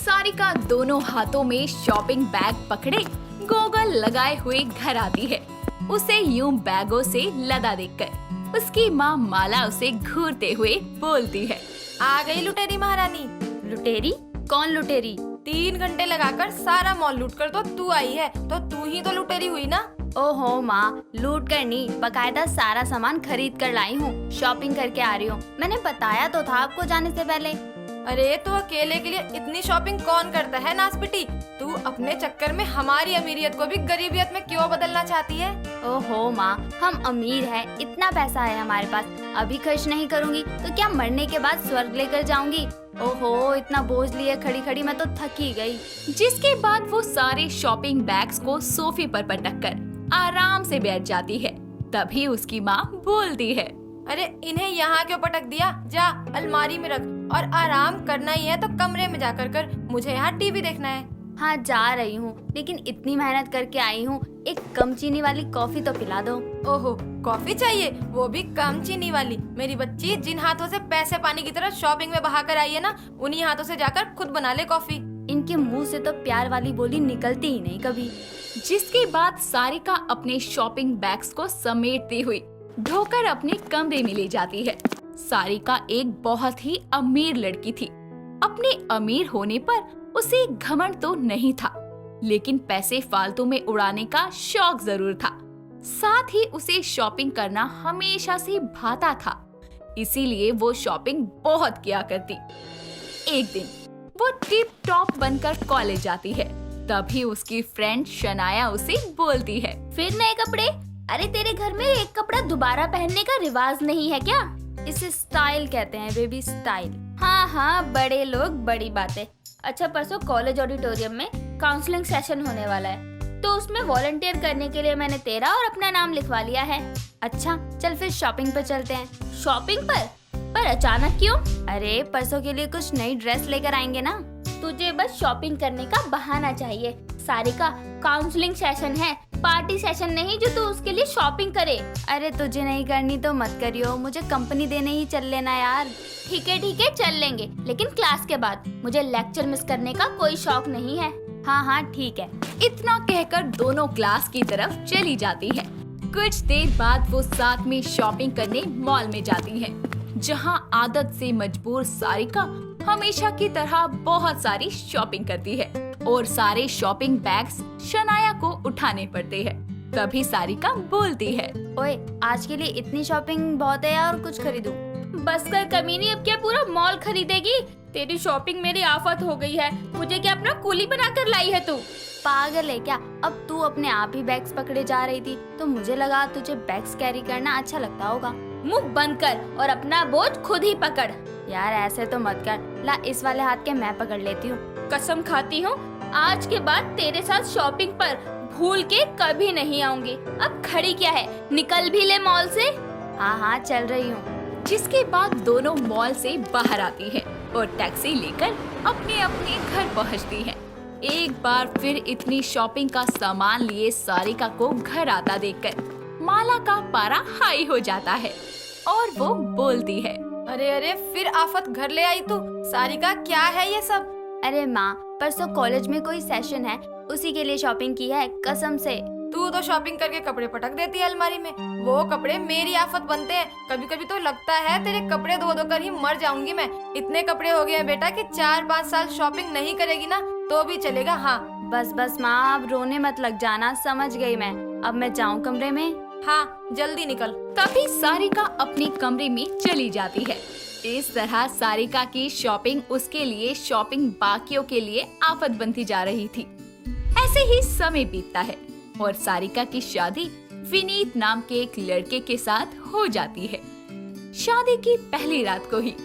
सारिका दोनों हाथों में शॉपिंग बैग पकड़े गॉगल लगाए हुए घर आती है। उसे यूं बैगों से लदा देखकर उसकी माँ माला उसे घूरते हुए बोलती है, आ गई लुटेरी महारानी। लुटेरी? कौन लुटेरी? 3 घंटे लगाकर सारा मॉल लूट कर तो तू आई है, तो तू ही तो लुटेरी हुई ना। ओहो माँ, लूट कर नहीं, बकायदा सारा सामान खरीद कर लाई हूँ। शॉपिंग करके आ रही हूँ। मैंने बताया तो था आपको जाने से पहले। अरे तो अकेले के लिए इतनी शॉपिंग कौन करता है नासपिटी? तू अपने चक्कर में हमारी अमीरियत को भी गरीबियत में क्यों बदलना चाहती है? ओहो माँ, हम अमीर हैं, इतना पैसा है हमारे पास। अभी खर्च नहीं करूँगी तो क्या मरने के बाद स्वर्ग लेकर जाऊंगी? ओहो, इतना बोझ लिए खड़ी खड़ी मैं तो थक ही गई। जिसके बाद वो सारे शॉपिंग बैग्स को सोफे पर पटक कर आराम से बैठ जाती है। तभी उसकी माँ बोलती है, अरे इन्हें यहाँ क्यों पटक दिया? जा अलमारी में रख, और आराम करना ही है तो कमरे में जाकर कर। मुझे यहाँ टीवी देखना है। हाँ जा रही हूँ, लेकिन इतनी मेहनत करके आई हूँ, एक कम चीनी वाली कॉफी तो पिला दो। ओहो, कॉफी चाहिए, वो भी कम चीनी वाली? मेरी बच्ची, जिन हाथों से पैसे पानी की तरह शॉपिंग में बहा कर आई है ना, उन्हीं हाथों से जाकर खुद बना ले कॉफी। इनके मुंह से तो प्यार वाली बोली निकलती ही नहीं कभी। जिसके बाद सारिका अपने शॉपिंग बैग्स को समेटती हुई ढोकर अपने कमरे में ले जाती है। सारिका एक बहुत ही अमीर लड़की थी। अपने अमीर होने पर उसे घमंड तो नहीं था, लेकिन पैसे फालतू में उड़ाने का शौक जरूर था। साथ ही उसे शॉपिंग करना हमेशा से भाता था, इसीलिए वो शॉपिंग बहुत किया करती। एक दिन वो टिप टॉप बनकर कॉलेज जाती है। तभी उसकी फ्रेंड शनाया उसे बोलती है, फिर नए कपड़े? अरे तेरे घर में एक कपड़ा दोबारा पहनने का रिवाज नहीं है क्या? इसे स्टाइल कहते हैं बेबी, स्टाइल। हाँ हाँ, बड़े लोग बड़ी बातें। अच्छा, परसों कॉलेज ऑडिटोरियम में काउंसलिंग सेशन होने वाला है, तो उसमें वॉलंटियर करने के लिए मैंने तेरा और अपना नाम लिखवा लिया है। अच्छा चल फिर शॉपिंग पर चलते हैं। शॉपिंग पर अचानक क्यों? अरे परसों के लिए कुछ नई ड्रेस लेकर आएंगे ना, तुझे बस शॉपिंग करने का बहाना चाहिए। सारिका, काउंसलिंग सेशन है, पार्टी सेशन नहीं जो तू उसके लिए शॉपिंग करे। अरे तुझे नहीं करनी तो मत करियो, मुझे कंपनी देने ही चल लेना यार। ठीक है चल लेंगे, लेकिन क्लास के बाद। मुझे लेक्चर मिस करने का कोई शौक नहीं है। हाँ हाँ ठीक है। इतना कहकर दोनों क्लास की तरफ चली जाती है। कुछ देर बाद वो साथ में शॉपिंग करने मॉल में जाती है, जहां आदत से मजबूर सारिका हमेशा की तरह बहुत सारी शॉपिंग करती है और सारे शॉपिंग बैग्स शनाया को उठाने पड़ते हैं। तभी सारिका बोलती है, ओए आज के लिए इतनी शॉपिंग बहुत है यार, कुछ खरीदूं? बस कर कमीनी, अब क्या पूरा मॉल खरीदेगी? तेरी शॉपिंग मेरी आफत हो गई है। मुझे क्या अपना कूली बनाकर लाई है तू? पागल है क्या? अब तू अपने आप ही बैग्स पकड़े जा रही थी, तो मुझे लगा तुझे बैग्स कैरी करना अच्छा लगता होगा। मुंह बंद कर और अपना बोझ खुद ही पकड़। यार ऐसे तो मत कर, ला इस वाले हाथ के मैं पकड़ लेती हूँ। कसम खाती हूँ आज के बाद तेरे साथ शॉपिंग पर भूल के कभी नहीं आऊंगी। अब खड़ी क्या है, निकल भी ले मॉल से। हाँ हाँ चल रही हूँ। जिसके बाद दोनों मॉल से बाहर आती है और टैक्सी लेकर अपने अपने घर पहुंचती है। एक बार फिर इतनी शॉपिंग का सामान लिए सारिका को घर आता देखकर माला का पारा हाई हो जाता है और वो बोलती है, अरे फिर आफत घर ले आई तू। सारिका क्या है ये सब? अरे माँ, परसों कॉलेज में कोई सेशन है, उसी के लिए शॉपिंग की है, कसम से। तू तो शॉपिंग करके कपड़े पटक देती है अलमारी में। वो कपड़े मेरी आफत बनते हैं। कभी कभी तो लगता है तेरे कपड़े धो कर ही मर जाऊंगी मैं। इतने कपड़े हो गए हैं बेटा कि 4-5 साल शॉपिंग नहीं करेगी ना तो भी चलेगा। हाँ बस माँ, अब रोने मत लग जाना, समझ गई मैं। अब मैं जाऊँ कमरे में? हाँ जल्दी निकल। तभी सारिका अपने कमरे में चली जाती है। इस तरह सारिका की शॉपिंग उसके लिए शॉपिंग बाकियों के लिए आफत बनती जा रही थी। ऐसे ही समय बीतता है और सारिका की शादी विनीत नाम के एक लड़के के साथ हो जाती है। शादी की पहली रात को ही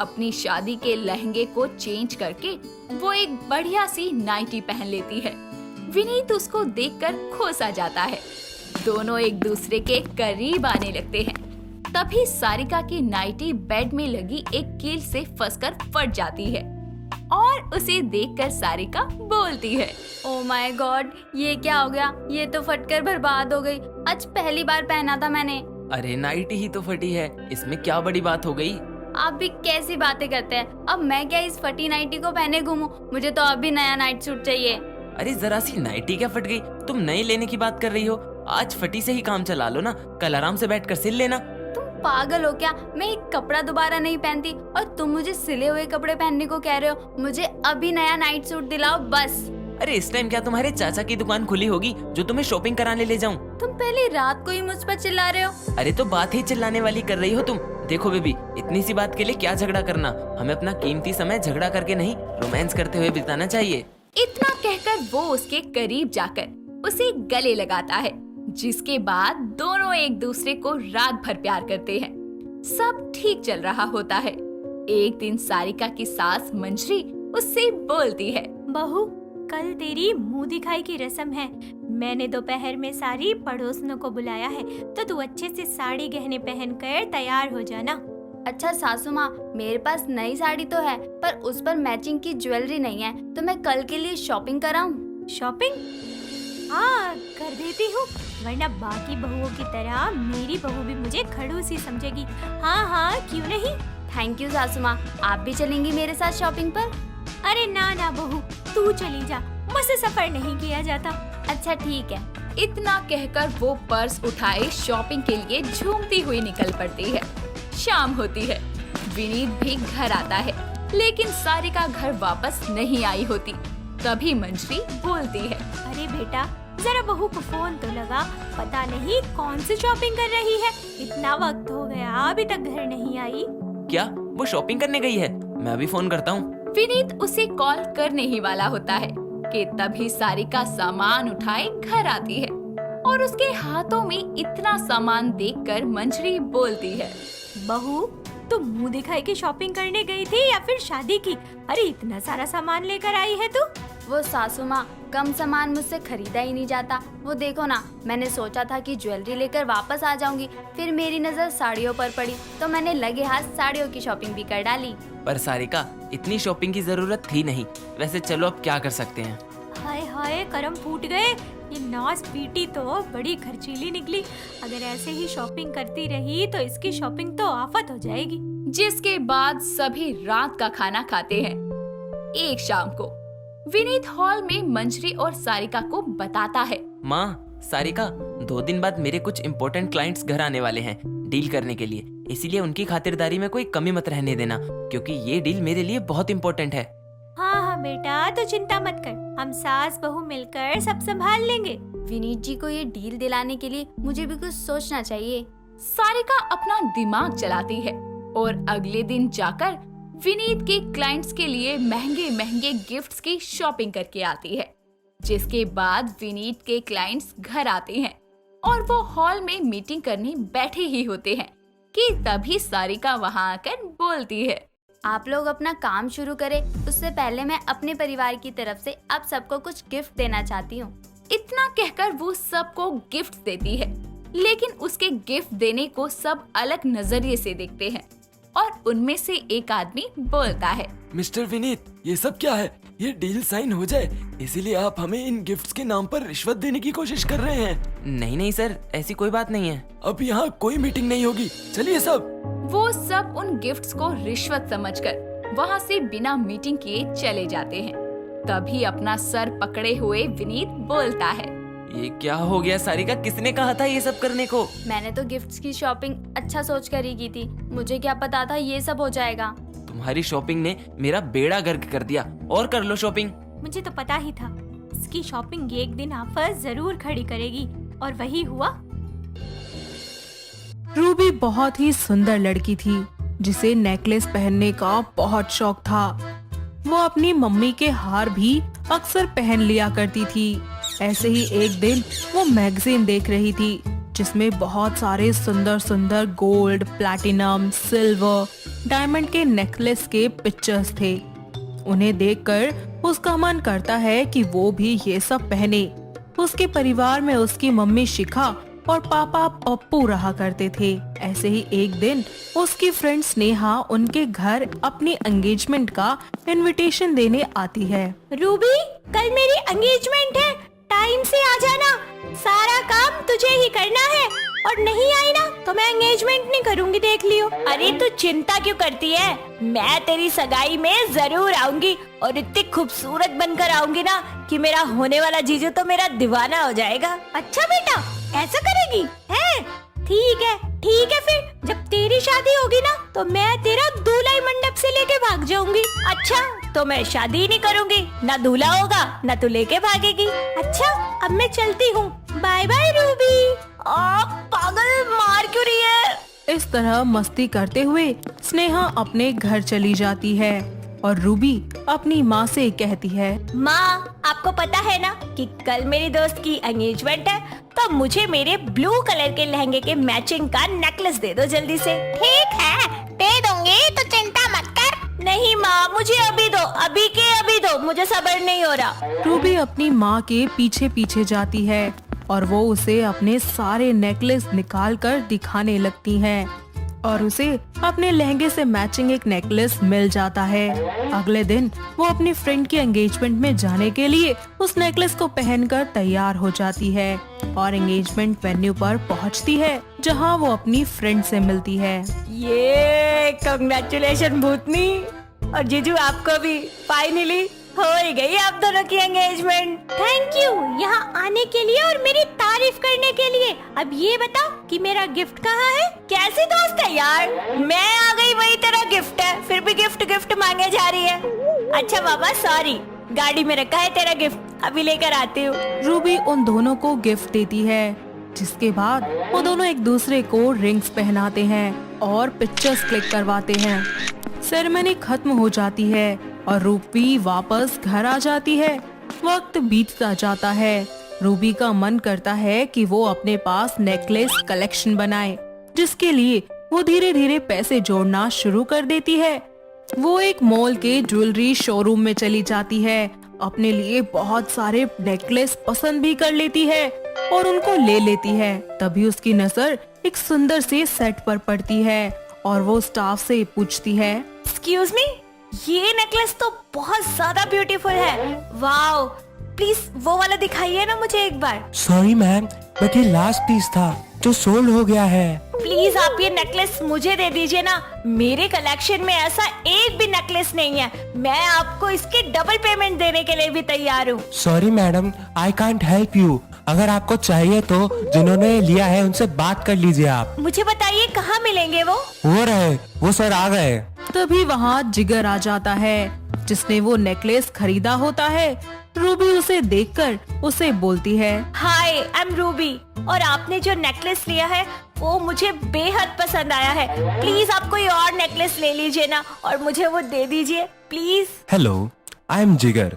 अपनी शादी के लहंगे को चेंज करके वो एक बढ़िया सी नाइटी पहन लेती है। विनीत उसको देखकर खुश आ जाता है। दोनों एक दूसरे के करीब आने लगते हैं। तभी सारिका की नाइटी बेड में लगी एक कील से फंसकर फट जाती है और उसे देखकर सारिका बोलती है, ओह माय गॉड, ये क्या हो गया? ये तो फटकर बर्बाद हो गई। आज पहली बार पहना था मैंने। अरे नाइटी ही तो फटी है, इसमें क्या बड़ी बात हो गई? आप भी कैसी बातें करते हैं। अब मैं क्या इस फटी नाइटी को पहने घूमूं? मुझे तो अभी नया नाइट सूट चाहिए। अरे जरा सी नाइटी क्या फट गई, तुम नई लेने की बात कर रही हो? आज फटी से ही काम चला लो ना, कल आराम से बैठकर सिल लेना। तुम पागल हो क्या? मैं एक कपड़ा दोबारा नहीं पहनती और तुम मुझे सिले हुए कपड़े पहनने को कह रहे हो। मुझे अभी नया नाइट सूट दिलाओ बस। अरे इस टाइम क्या तुम्हारे चाचा की दुकान खुली होगी जो तुम्हें शॉपिंग कराने ले जाऊं? तुम पहले रात को ही मुझ पर चिल्ला रहे हो। अरे तो बात ही चिल्लाने वाली कर रही हो तुम। देखो बेबी, इतनी सी बात के लिए क्या झगड़ा करना, हमें अपना कीमती समय झगड़ा करके नहीं, रोमांस करते हुए बिताना चाहिए। इतना कहकर वो उसके करीब जाकर उसे गले लगाता है, जिसके बाद दोनों एक दूसरे को रात भर प्यार करते हैं। सब ठीक चल रहा होता है। एक दिन सारिका की सास मंजरी उससे बोलती है, बहू, कल तेरी मुंह दिखाई की रस्म है। मैंने दोपहर में सारी पड़ोसनों को बुलाया है, तो तू अच्छे से साड़ी गहने पहनकर तैयार हो जाना। अच्छा सासू माँ, मेरे पास नई साड़ी तो है पर उस पर मैचिंग की ज्वेलरी नहीं है, तो मैं कल के लिए शॉपिंग कराऊं? शॉपिंग? हाँ, कर देती हूँ, वरना बाकी बहुओं की तरह मेरी बहू भी मुझे खड़ूसी समझेगी। हाँ हाँ, क्यों नहीं। थैंक यू सासू माँ। आप भी चलेंगी मेरे साथ शॉपिंग पर? अरे ना ना बहू, तू चली जा, मुझसे सफर नहीं किया जाता। अच्छा ठीक है। इतना कहकर वो पर्स उठाए शॉपिंग के लिए झूमती हुई निकल पड़ती है। शाम होती है, विनीत भी घर आता है, लेकिन सारिका घर वापस नहीं आई होती। तभी मंजरी बोलती है, अरे बेटा, जरा बहू को फोन तो लगा, पता नहीं कौन सी शॉपिंग कर रही है। इतना वक्त हो गया अभी तक घर नहीं आई। क्या वो शॉपिंग करने गई है? मैं अभी फोन करता हूँ। विनीत उसे कॉल करने ही वाला होता है कि तभी सारिका सामान उठाए घर आती है और उसके हाथों में इतना सामान देखकर मंजरी बोलती है, बहू, तुम मुंह दिखाई की शॉपिंग करने गई थी या फिर शादी की? अरे इतना सारा सामान लेकर आई है तू। वो सासू माँ, कम सामान मुझसे खरीदा ही नहीं जाता। वो देखो ना, मैंने सोचा था कि ज्वेलरी लेकर वापस आ जाऊंगी, फिर मेरी नजर साड़ियों पर पड़ी तो मैंने लगे हाथ साड़ियों की शॉपिंग भी कर डाली। पर सारिका, इतनी शॉपिंग की जरूरत थी नहीं। वैसे चलो अब क्या कर सकते हैं। हाय हाय, करम फूट गए। ये नाज पीटी तो बड़ी खर्चीली निकली। अगर ऐसे ही शॉपिंग करती रही तो इसकी शॉपिंग तो आफत हो जाएगी। जिसके बाद सभी रात का खाना खाते हैं। एक शाम को विनीत हॉल में मंजरी और सारिका को बताता है, माँ, सारिका, 2 दिन बाद मेरे कुछ इम्पोर्टेंट क्लाइंट्स घर आने वाले हैं डील करने के लिए, इसीलिए उनकी खातिरदारी में कोई कमी मत रहने देना, क्योंकि ये डील मेरे लिए बहुत इम्पोर्टेंट है। हाँ हाँ बेटा, तो चिंता मत कर, हम सास बहू मिलकर सब संभाल लेंगे। विनीत जी को ये डील दिलाने के लिए मुझे भी कुछ सोचना चाहिए। सारिका अपना दिमाग चलाती है और अगले दिन जाकर विनीत के क्लाइंट्स के लिए महंगे महंगे गिफ्ट्स की शॉपिंग करके आती है। जिसके बाद विनीत के क्लाइंट्स घर आते हैं और वो हॉल में मीटिंग करने बैठे ही होते हैं कि तभी सारिका वहां आकर बोलती है, आप लोग अपना काम शुरू करें, उससे पहले मैं अपने परिवार की तरफ से आप सबको कुछ गिफ्ट देना चाहती हूँ। इतना कहकर वो सबको गिफ्ट देती है, लेकिन उसके गिफ्ट देने को सब अलग नजरिए से देखते हैं और उनमें से एक आदमी बोलता है, मिस्टर विनीत, ये सब क्या है? ये डील साइन हो जाए, इसीलिए आप हमें इन गिफ्ट्स के नाम पर रिश्वत देने की कोशिश कर रहे हैं। नहीं नहीं सर, ऐसी कोई बात नहीं है। अब यहाँ कोई मीटिंग नहीं होगी, चलिए सब। वो सब उन गिफ्ट्स को रिश्वत समझकर वहाँ से बिना मीटिंग किए चले जाते हैं। तभी अपना सर पकड़े हुए विनीत बोलता है, ये क्या हो गया सारिका, किसने कहा था ये सब करने को? मैंने तो गिफ्ट्स की शॉपिंग अच्छा सोच कर ही की थी, मुझे क्या पता था ये सब हो जाएगा। तुम्हारी शॉपिंग ने मेरा बेड़ा गर्क कर दिया। और कर लो शॉपिंग। मुझे तो पता ही था इसकी शॉपिंग एक दिन आफत जरूर खड़ी करेगी, और वही हुआ। रूबी बहुत ही सुंदर लड़की थी जिसे नेकलेस पहनने का बहुत शौक था। वो अपनी मम्मी के हार भी अक्सर पहन लिया करती थी। ऐसे ही एक दिन वो मैगजीन देख रही थी जिसमें बहुत सारे सुंदर सुंदर गोल्ड, प्लैटिनम, सिल्वर, डायमंड के नेकलेस के पिक्चर्स थे। उन्हें देखकर उसका मन करता है कि वो भी ये सब पहने। उसके परिवार में उसकी मम्मी शिखा और पापा पप्पू रहा करते थे। ऐसे ही एक दिन उसकी फ्रेंड स्नेहा उनके घर अपनी एंगेजमेंट का इनविटेशन देने आती है। रूबी, कल मेरी एंगेजमेंट है, टाइम से आ जाना, सारा काम तुझे ही करना है। और नहीं आई ना तो मैं एंगेजमेंट नहीं करूंगी, देख लियो। अरे तू चिंता क्यों करती है, मैं तेरी सगाई में जरूर आऊंगी और इतनी खूबसूरत बनकर आऊंगी ना कि मेरा होने वाला जीजू तो मेरा दीवाना हो जाएगा। अच्छा बेटा, ऐसा करेगी है? ठीक है फिर जब तेरी शादी होगी ना तो मैं तेरा दूल्हा ही मंडप से लेके भाग जाऊंगी। अच्छा, तो मैं शादी ही नहीं करूंगी, ना दूल्हा होगा ना तू लेके भागेगी। अच्छा, अब मैं चलती हूँ, बाय बाय रूबी। पागल, मार क्यों रही है? इस तरह मस्ती करते हुए स्नेहा अपने घर चली जाती है और रूबी अपनी माँ से कहती है, माँ, आपको पता है ना कि कल मेरी दोस्त की एंगेजमेंट है, तो मुझे मेरे ब्लू कलर के लहंगे के मैचिंग का नेकलेस दे दो जल्दी से। ठीक है, दे दूंगी, तो चिंता मत कर। नहीं माँ, मुझे अभी दो, अभी के अभी दो, मुझे सब्र नहीं हो रहा। रूबी अपनी माँ के पीछे पीछे जाती है और वो उसे अपने सारे नेकलेस निकाल कर दिखाने लगती हैं और उसे अपने लहंगे से मैचिंग एक नेकलेस मिल जाता है। अगले दिन वो अपनी फ्रेंड की एंगेजमेंट में जाने के लिए उस नेकलेस को पहनकर तैयार हो जाती है और एंगेजमेंट वेन्यू पर पहुंचती है, जहां वो अपनी फ्रेंड से मिलती है। ये कांग्रेचुलेशन भूतनी, और जीजू आपको भी, फाइनली हो ही गई आप दोनों की एंगेजमेंट। थैंक यू यहाँ आने के लिए और मेरी तारीफ करने के लिए। अब ये बताओ कि मेरा गिफ्ट कहाँ है? कैसी दोस्त है यार, मैं आ गई वही तेरा गिफ्ट है, फिर भी गिफ्ट मांगे जा रही है। अच्छा बाबा, सॉरी, गाड़ी में रखा है तेरा गिफ्ट, अभी लेकर आती हूँ। रूबी उन दोनों को गिफ्ट देती है, जिसके बाद वो दोनों एक दूसरे को रिंग्स पहनाते हैं और पिक्चर्स क्लिक करवाते हैं। सेरेमनी खत्म हो जाती है और रूबी वापस घर आ जाती है। वक्त बीतता जाता है। रूबी का मन करता है कि वो अपने पास नेकलेस कलेक्शन बनाए, जिसके लिए वो धीरे धीरे पैसे जोड़ना शुरू कर देती है। वो एक मॉल के ज्वेलरी शोरूम में चली जाती है, अपने लिए बहुत सारे नेकलेस पसंद भी कर लेती है और उनको ले लेती है। तभी उसकी नजर एक सुंदर से सेट पर पड़ती है और वो स्टाफ से पूछती है, एक्सक्यूज मी, ये नेकलेस तो बहुत ज्यादा ब्यूटीफुल है। वाओ, प्लीज वो वाला दिखाइए ना मुझे एक बार। सॉरी मैम, बट ये लास्ट पीस था जो सोल्ड हो गया है। प्लीज आप ये नेकलेस मुझे दे दीजिए ना, मेरे कलेक्शन में ऐसा एक भी नेकलेस नहीं है। मैं आपको इसके डबल पेमेंट देने के लिए भी तैयार हूँ। Sorry madam, I can't help you. अगर आपको चाहिए तो जिन्होंने लिया है उनसे बात कर लीजिए आप। मुझे बताइए कहाँ मिलेंगे वो? वो सर आ गए। तभी वहाँ जिगर आ जाता है, जिसने वो नेकलेस खरीदा होता है। रूबी उसे देखकर उसे बोलती है, हाय, आई एम रूबी, और आपने जो नेकलेस लिया है वो मुझे बेहद पसंद आया है। प्लीज आप कोई और नेकलेस ले लीजिए ना और मुझे वो दे दीजिए please. Hello, I am Jigar.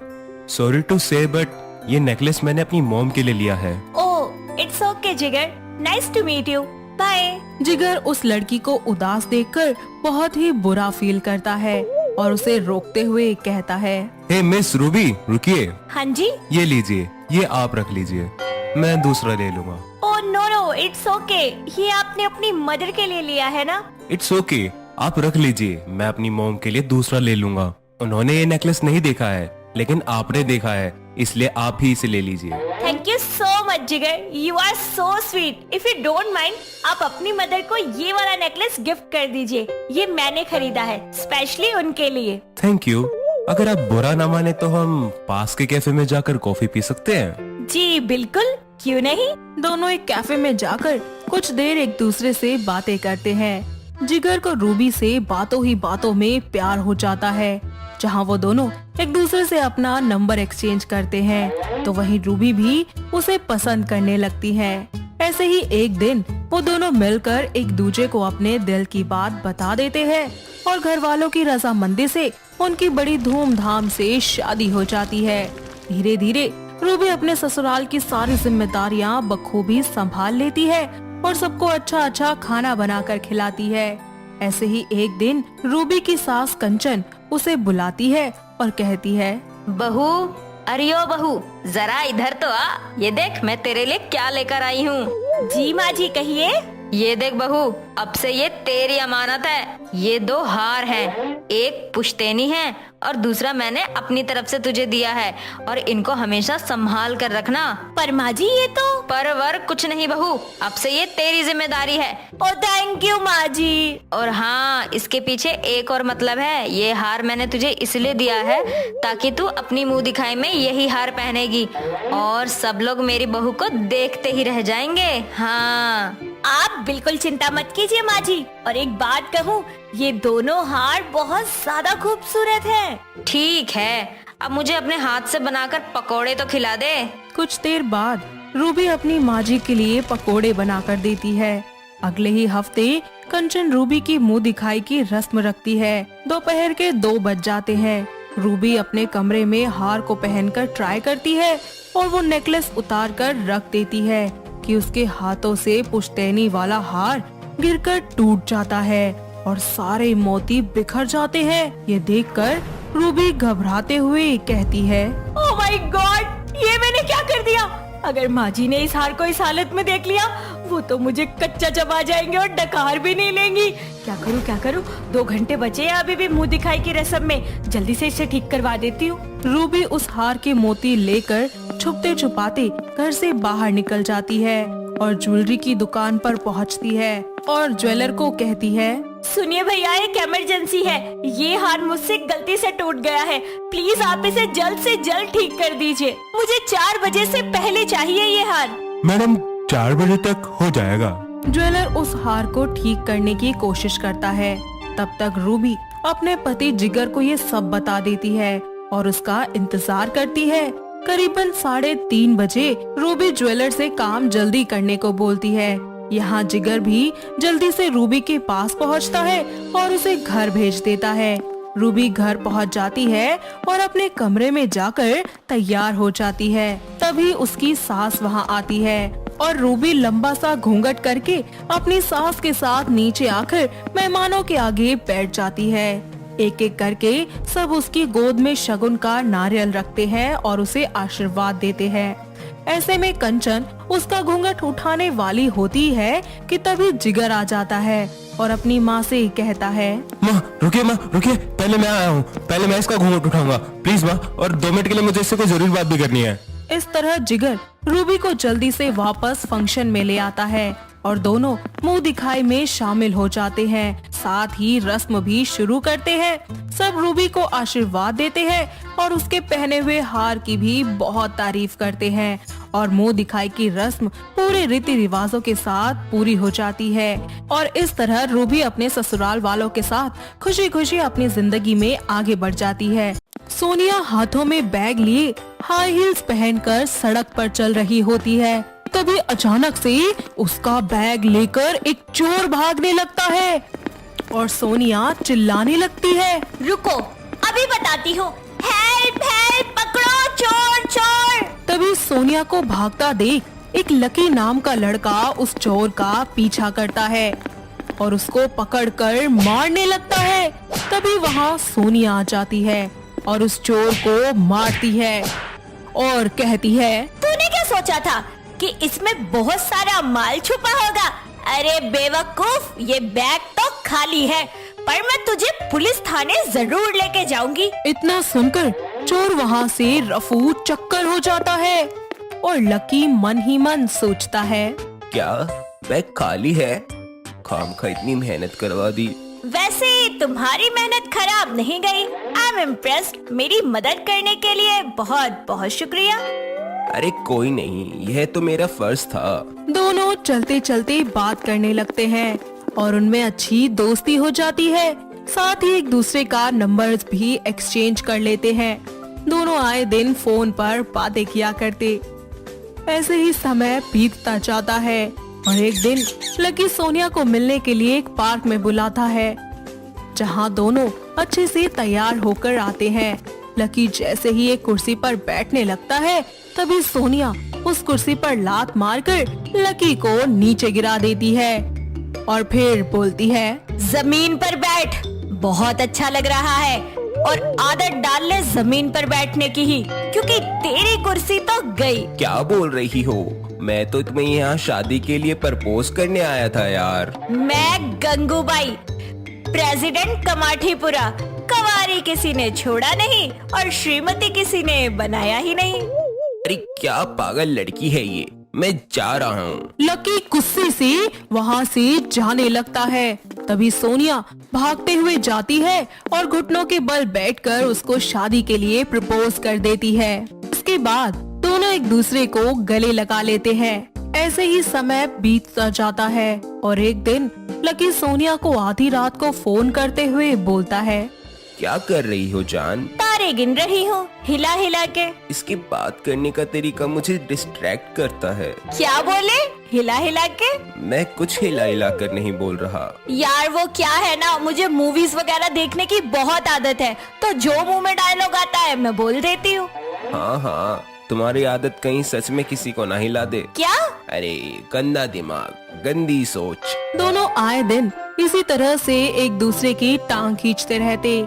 Sorry to say but ये नेकलेस मैंने अपनी मॉम के लिए लिया है। Oh, it's okay Jigar, nice to meet you, bye. Jigar उस लड़की को उदास देखकर बहुत ही बुरा फील करता है और उसे रोकते हुए कहता है, हे मिस रूबी, रुकिए। हाँ जी। ये लीजिए, ये आप रख लीजिए, मैं दूसरा ले लूंगा। ओह नो, इट्स ओके, ये आपने अपनी मदर के लिए लिया है ना? इट्स ओके, आप रख लीजिए, मैं अपनी मॉम के लिए दूसरा ले लूंगा। उन्होंने ये नेकलेस नहीं देखा है, लेकिन आपने देखा है, इसलिए आप ही इसे ले लीजिए। Thank you so much Jigar, you are so sweet. If you don't mind, आप अपनी मदर को ये वाला नेकलेस गिफ्ट कर दीजिए, ये मैंने खरीदा है स्पेशली उनके लिए। Thank you. अगर आप बुरा ना माने तो हम पास के कैफे में जाकर कॉफी पी सकते हैं। जी बिल्कुल, क्यों नहीं। दोनों एक कैफे में जाकर कुछ देर एक दूसरे से बातें करते हैं। जिगर को रूबी से बातों ही बातों में प्यार हो जाता है, जहां वो दोनों एक दूसरे से अपना नंबर एक्सचेंज करते हैं, तो वहीं रूबी भी उसे पसंद करने लगती है। ऐसे ही एक दिन वो दोनों मिलकर एक दूसरे को अपने दिल की बात बता देते हैं और घर वालों की रजामंदी से उनकी बड़ी धूमधाम से शादी हो जाती है। धीरे धीरे रूबी अपने ससुराल की सारी जिम्मेदारियां बखूबी संभाल लेती है और सबको अच्छा अच्छा खाना बनाकर खिलाती है। ऐसे ही एक दिन रूबी की सास कंचन उसे बुलाती है और कहती है, बहू, अरे ओ बहू, जरा इधर तो आ, ये देख मैं तेरे लिए क्या लेकर आई हूँ। जी माँ जी, कहिए। ये देख बहू, अब से ये तेरी अमानत है। ये 2 हार हैं, एक पुश्तैनी है और दूसरा मैंने अपनी तरफ से तुझे दिया है, और इनको हमेशा संभाल कर रखना। पर माँ जी ये तो। पर वर कुछ नहीं बहू, अब से ये तेरी जिम्मेदारी है। ओ थैंक यू माँ जी। और हाँ, इसके पीछे एक और मतलब है। ये हार मैंने तुझे इसलिए दिया है ताकि तू अपनी मुंह दिखाई में यही हार पहनेगी और सब लोग मेरी बहू को देखते ही रह जाएंगे। हाँ, आप बिल्कुल चिंता मत कीजिए माँ जी। और एक बात कहूँ, ये दोनों हार बहुत ज्यादा खूबसूरत हैं। ठीक है, अब मुझे अपने हाथ से बनाकर पकोड़े तो खिला दे। कुछ देर बाद रूबी अपनी माँ जी के लिए पकोड़े बनाकर देती है। अगले ही हफ्ते कंचन रूबी की मुंह दिखाई की रस्म रखती है। दोपहर के 2 बज जाते हैं। रूबी अपने कमरे में हार को पहनकर ट्राई करती है और वो नेकलेस उतार कर रख देती है कि उसके हाथों से पुश्तैनी वाला हार गिरकर टूट जाता है और सारे मोती बिखर जाते हैं। ये देखकर रूबी घबराते हुए कहती है, ओह माय गॉड, ये मैंने क्या कर दिया। अगर माँ जी ने इस हार को इस हालत में देख लिया, वो तो मुझे कच्चा चबा जाएंगे और डकार भी नहीं लेंगी। क्या करूँ 2 घंटे बचे हैं अभी भी मुंह दिखाई की रस्म में। जल्दी से इसे ठीक करवा देती हूँ। रूबी उस हार के मोती लेकर छुपते छुपाते घर से बाहर निकल जाती है और ज्वेलरी की दुकान पर पहुँचती है और ज्वेलर को कहती है, सुनिए भैया, एक इमरजेंसी है। ये हार मुझसे गलती से टूट गया है। प्लीज आप इसे जल्द से जल्द ठीक कर दीजिए। मुझे 4 बजे से पहले चाहिए ये हार। मैडम 4 बजे तक हो जाएगा। ज्वेलर उस हार को ठीक करने की कोशिश करता है। तब तक रूबी अपने पति जिगर को ये सब बता देती है और उसका इंतजार करती है। करीबन 3:30 बजे रूबी ज्वेलर से काम जल्दी करने को बोलती है। यहाँ जिगर भी जल्दी से रूबी के पास पहुँचता है और उसे घर भेज देता है। रूबी घर पहुँच जाती है और अपने कमरे में जाकर तैयार हो जाती है। तभी उसकी सास वहाँ आती है और रूबी लंबा सा घूंघट करके अपनी सास के साथ नीचे आकर मेहमानों के आगे बैठ जाती है। एक एक करके सब उसकी गोद में शगुन का नारियल रखते हैं और उसे आशीर्वाद देते हैं। ऐसे में कंचन उसका घूंघट उठाने वाली होती है कि तभी जिगर आ जाता है और अपनी माँ से कहता है, माँ रुकिए, पहले मैं आया हूँ। पहले मैं इसका घूंघट उठाऊंगा प्लीज माँ, और 2 मिनट के लिए मुझे इससे कोई जरूरी बात भी करनी है। इस तरह जिगर रूबी को जल्दी से वापस फंक्शन में ले आता है और दोनों मुंह दिखाई में शामिल हो जाते हैं। साथ ही रस्म भी शुरू करते हैं। सब रूबी को आशीर्वाद देते हैं और उसके पहने हुए हार की भी बहुत तारीफ करते हैं और मुंह दिखाई की रस्म पूरे रीति रिवाजों के साथ पूरी हो जाती है। और इस तरह रूबी अपने ससुराल वालों के साथ खुशी खुशी अपनी जिंदगी में आगे बढ़ जाती है। सोनिया हाथों में बैग लिए हाई हील्स पहनकर सड़क पर चल रही होती है। तभी अचानक से उसका बैग लेकर एक चोर भागने लगता है और सोनिया चिल्लाने लगती है, रुको, अभी बताती हूँ। हेल्प हेल्प, पकड़ो, चोर चोर। तभी सोनिया को भागता देख एक लकी नाम का लड़का उस चोर का पीछा करता है और उसको पकड़कर मारने लगता है। तभी वहाँ सोनिया आ जाती है और उस चोर को मारती है और कहती है, तूने क्या सोचा था कि इसमें बहुत सारा माल छुपा होगा? अरे बेवकूफ, ये बैग तो खाली है, पर मैं तुझे पुलिस थाने जरूर लेके जाऊंगी। इतना सुनकर चोर वहाँ से रफू चक्कर हो जाता है और लकी मन ही मन सोचता है, क्या बैग खाली है? खामखा इतनी मेहनत करवा दी। वैसे तुम्हारी मेहनत खराब नहीं गई। I am impressed. मेरी मदद करने के लिए बहुत बहुत शुक्रिया। अरे कोई नहीं, यह तो मेरा फर्ज था। दोनों चलते चलते बात करने लगते हैं और उनमें अच्छी दोस्ती हो जाती है। साथ ही एक दूसरे का नंबर्स भी एक्सचेंज कर लेते हैं। दोनों आए दिन फोन पर बातें किया करते। ऐसे ही समय बीतता जाता है और एक दिन लकी सोनिया को मिलने के लिए एक पार्क में बुलाता है, जहां दोनों अच्छे से तैयार होकर आते हैं। लकी जैसे ही एक कुर्सी पर बैठने लगता है, तभी सोनिया उस कुर्सी पर लात मारकर लकी को नीचे गिरा देती है और फिर बोलती है, जमीन पर बैठ, बहुत अच्छा लग रहा है और आदत डाल ले जमीन पर बैठने की ही, क्योंकि तेरी कुर्सी तो गई। क्या बोल रही हो? मैं तो तुम्हें यहाँ शादी के लिए प्रपोज करने आया था यार। मैं गंगूबाई, प्रेसिडेंट कमाठीपुरा, कवारी किसी ने छोड़ा नहीं और श्रीमती किसी ने बनाया ही नहीं। अरे क्या पागल लड़की है ये, मैं जा रहा हूँ। लकी गुस्से से वहाँ से जाने लगता है। तभी सोनिया भागते हुए जाती है और घुटनों के बल बैठकर उसको शादी के लिए प्रपोज कर देती है। उसके बाद दोनों एक दूसरे को गले लगा लेते हैं। ऐसे ही समय बीतता जाता है और एक दिन लकी सोनिया को आधी रात को फोन करते हुए बोलता है, क्या कर रही हो जान? तारे गिन रही हूँ हिला हिला के। इसकी बात करने का तरीका मुझे डिस्ट्रैक्ट करता है। क्या बोले? हिला हिला के? मैं कुछ हिला हिला कर नहीं बोल रहा। यार वो क्या है ना, मुझे मूवीज वगैरह देखने की बहुत आदत है, तो जो मुंह में डायलॉग आता है मैं बोल देती हूँ। हाँ हाँ, तुम्हारी आदत कहीं सच में किसी को ना हिला दे। क्या? अरे गंदा दिमाग, गंदी सोच। दोनों आए दिन इसी तरह से एक दूसरे की टांग खींचते रहते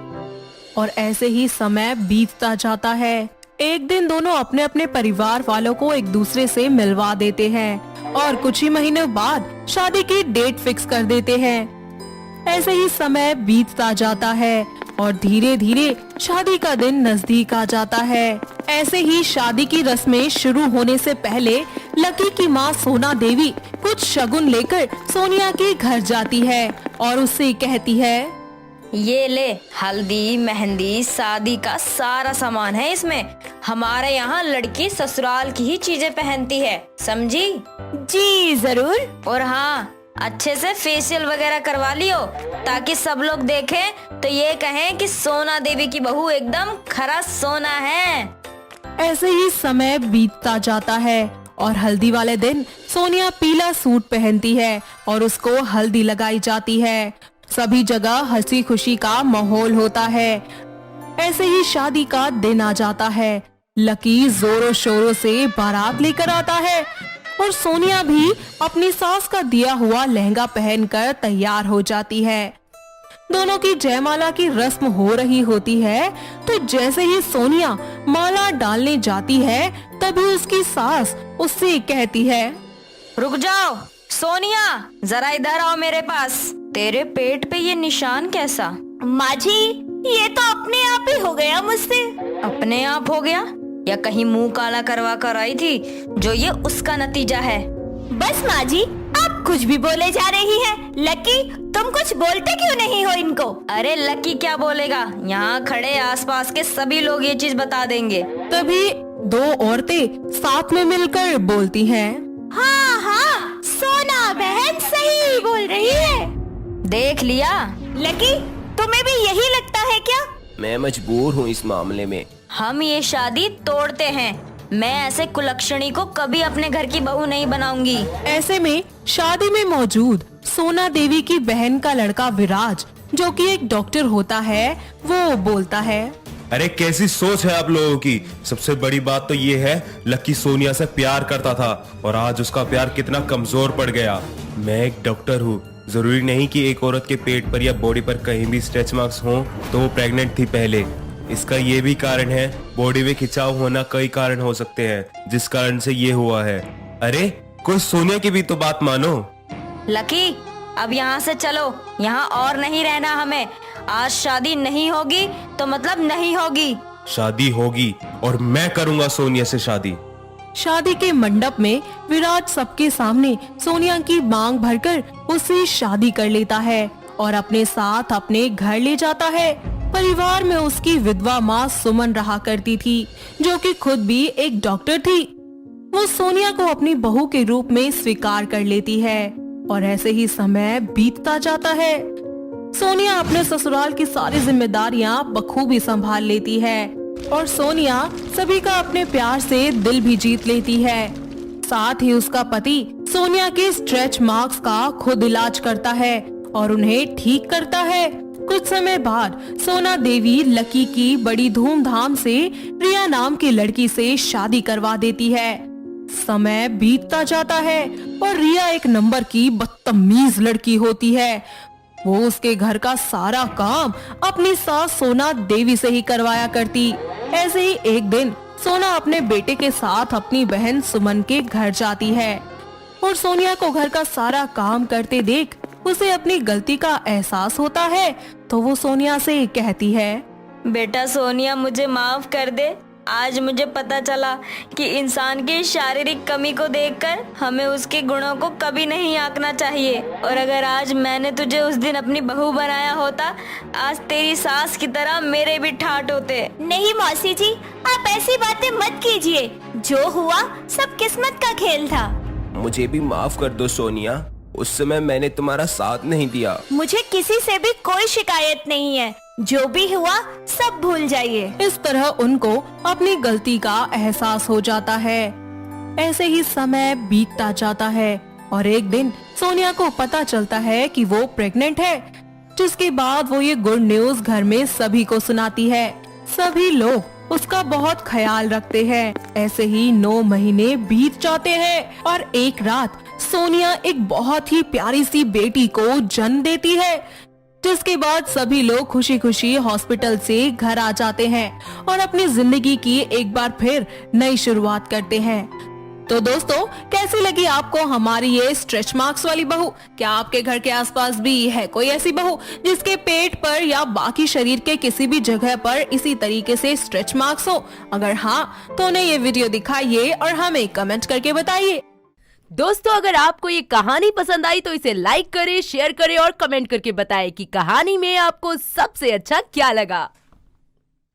और ऐसे ही समय बीतता जाता है। एक दिन दोनों अपने अपने परिवार वालों को एक दूसरे से मिलवा देते हैं और कुछ ही महीनों बाद शादी की डेट फिक्स कर देते हैं। ऐसे ही समय बीतता जाता है और धीरे धीरे शादी का दिन नजदीक आ जाता है। ऐसे ही शादी की रस्में शुरू होने से पहले लकी की माँ सोना देवी कुछ शगुन लेकर सोनिया के घर जाती है और उससे कहती है, ये ले, हल्दी मेहंदी शादी का सारा सामान है इसमें। हमारे यहाँ लड़की ससुराल की ही चीजें पहनती है, समझी? जी जरूर। और हाँ, अच्छे से फेशियल वगैरह करवा लियो ताकि सब लोग देखें तो ये कहें कि सोना देवी की बहू एकदम खरा सोना है। ऐसे ही समय बीतता जाता है और हल्दी वाले दिन सोनिया पीला सूट पहनती है और उसको हल्दी लगाई जाती है। सभी जगह हंसी खुशी का माहौल होता है। ऐसे ही शादी का दिन आ जाता है। लकी जोरों शोरों से बारात लेकर आता है और सोनिया भी अपनी सास का दिया हुआ लहंगा पहनकर तैयार हो जाती है। दोनों की जयमाला की रस्म हो रही होती है तो जैसे ही सोनिया माला डालने जाती है तभी उसकी सास उससे कहती है, रुक जाओ सोनिया, जरा इधर आओ मेरे पास। तेरे पेट पे ये निशान कैसा? माँ जी, ये तो अपने आप ही हो गया मुझसे। अपने आप हो गया या कहीं मुंह काला करवा कर आई थी जो ये उसका नतीजा है? बस माँ जी, आप कुछ भी बोले जा रही हैं। लकी, तुम कुछ बोलते क्यों नहीं हो इनको? अरे लकी क्या बोलेगा, यहाँ खड़े आसपास के सभी लोग ये चीज बता देंगे। तभी दो औरतें साथ में मिलकर बोलती हैं, हाँ हाँ, सोना बहन सही बोल रही है। देख लिया? लकी, तुम्हें भी यही लगता है क्या? मैं मजबूर हूँ इस मामले में। हम ये शादी तोड़ते हैं। मैं ऐसे कुलक्षणी को कभी अपने घर की बहू नहीं बनाऊंगी। ऐसे में शादी में मौजूद सोना देवी की बहन का लड़का विराज, जो कि एक डॉक्टर होता है, वो बोलता है, अरे कैसी सोच है आप लोगों की। सबसे बड़ी बात तो ये है, लकी सोनिया से प्यार करता था और आज उसका प्यार कितना कमजोर पड़ गया। मैं एक डॉक्टर हूँ, जरूरी नहीं कि एक औरत के पेट पर या बॉडी पर कहीं भी स्ट्रेच मार्क्स हों तो वो प्रेग्नेंट थी पहले। इसका ये भी कारण है, बॉडी में खिंचाव होना कई कारण हो सकते हैं जिस कारण से ये हुआ है। अरे कोई सोनिया की भी तो बात मानो। लकी, अब यहाँ से चलो, यहाँ और नहीं रहना हमें। आज शादी नहीं होगी तो मतलब नहीं होगी। शादी होगी और मैं करूंगा सोनिया से शादी। शादी के मंडप में विराज सबके सामने सोनिया की मांग भरकर उससे शादी कर लेता है और अपने साथ अपने घर ले जाता है। परिवार में उसकी विधवा माँ सुमन रहा करती थी, जो कि खुद भी एक डॉक्टर थी। वो सोनिया को अपनी बहू के रूप में स्वीकार कर लेती है और ऐसे ही समय बीतता जाता है। सोनिया अपने ससुराल की सारी जिम्मेदारियां बखूबी संभाल लेती है और सोनिया सभी का अपने प्यार से दिल भी जीत लेती है। साथ ही उसका पति सोनिया के स्ट्रेच मार्क्स का खुद इलाज करता है और उन्हें ठीक करता है। कुछ समय बाद सोना देवी लकी की बड़ी धूमधाम से रिया नाम की लड़की से शादी करवा देती है। समय बीतता जाता है और रिया एक नंबर की बदतमीज लड़की होती है। वो उसके घर का सारा काम अपनी सास सोना देवी से ही करवाया करती। ऐसे ही एक दिन सोना अपने बेटे के साथ अपनी बहन सुमन के घर जाती है और सोनिया को घर का सारा काम करते देख उसे अपनी गलती का एहसास होता है। तो वो सोनिया से कहती है, बेटा सोनिया, मुझे माफ कर दे। आज मुझे पता चला कि इंसान की शारीरिक कमी को देखकर हमें उसके गुणों को कभी नहीं आंकना चाहिए। और अगर आज मैंने तुझे उस दिन अपनी बहू बनाया होता, आज तेरी सास की तरह मेरे भी ठाट होते। नहीं मौसी जी, आप ऐसी बातें मत कीजिए। जो हुआ सब किस्मत का खेल था। मुझे भी माफ कर दो सोनिया, उस समय मैंने तुम्हारा साथ नहीं दिया। मुझे किसी से भी कोई शिकायत नहीं है। जो भी हुआ सब भूल जाइए। इस तरह उनको अपनी गलती का एहसास हो जाता है। ऐसे ही समय बीतता जाता है और एक दिन सोनिया को पता चलता है कि वो प्रेग्नेंट है, जिसके बाद वो ये गुड न्यूज घर में सभी को सुनाती है। सभी लोग उसका बहुत ख्याल रखते हैं। ऐसे ही 9 महीने बीत जाते हैं और एक रात सोनिया एक बहुत ही प्यारी सी बेटी को जन्म देती है, जिसके बाद सभी लोग खुशी खुशी हॉस्पिटल से घर आ जाते हैं और अपनी जिंदगी की एक बार फिर नई शुरुआत करते हैं। तो दोस्तों, कैसी लगी आपको हमारी ये स्ट्रेच मार्क्स वाली बहू? क्या आपके घर के आसपास भी है कोई ऐसी बहू जिसके पेट पर या बाकी शरीर के किसी भी जगह पर इसी तरीके से स्ट्रेच मार्क्स हो? अगर हाँ, तो उन्हें ये वीडियो दिखाइए और हमें कमेंट करके बताइए। दोस्तों, अगर आपको ये कहानी पसंद आई तो इसे लाइक करें, शेयर करें और कमेंट करके बताएं कि कहानी में आपको सबसे अच्छा क्या लगा।